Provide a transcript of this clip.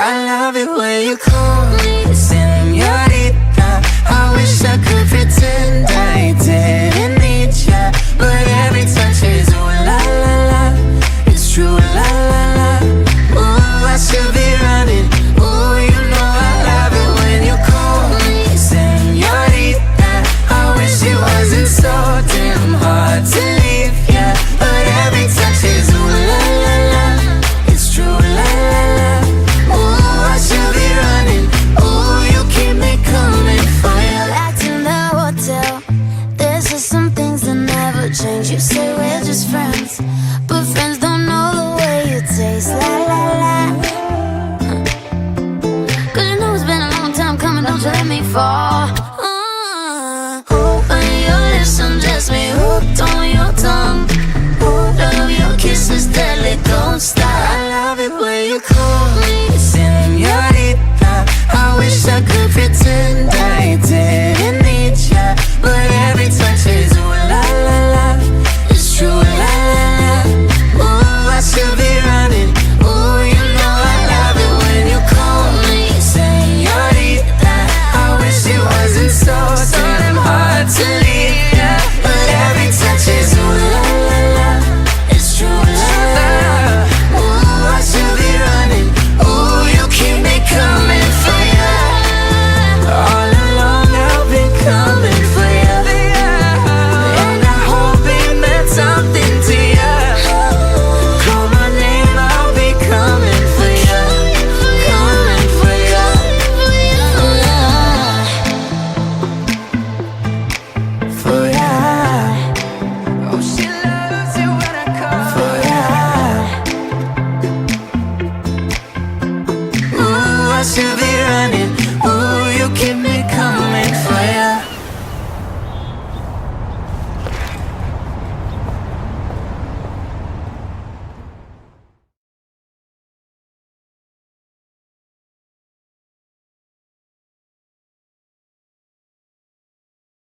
I love it when you call me señorita. I wish I could pretend I didn't need ya, but every touch is ooh la la la. It's true la la la. Ooh, I should be running. Ooh, you know I love it when you call me señorita. I wish it wasn't so damn hard to leave ya, but every touch is ooh la la la. It's true la la la. Ooh, I should be running. Ooh, you keep me coming for ya. Back in the hotel, there's just some things that never change. You say we're just friends, but friends don't know the way you taste. La la la. Cause you know it's been a long time coming, don't you let me fall. When your lips undress me, hooked on your tongue. Love your kisses deadly, don't stop. I love it when you call me señorita. I wish I could pretend I didn't need ya, but every touch is ooh la la la. It's true la la la. Ooh, I should be running. Ooh, you know I love it when you call me señorita. I wish it wasn't so damn hard to leave ya, but every touch is ooh la la la. It's true la la la. Ooh, I should be running. Ooh, you keep me coming for ya. All along I've been coming for ya, and I hope it meant something to ya. Call my name, I'll be coming for ya, coming for ya, for ya. Oh, she loves it when I call for ya. Ooh, I should be running. Ooh, you keep me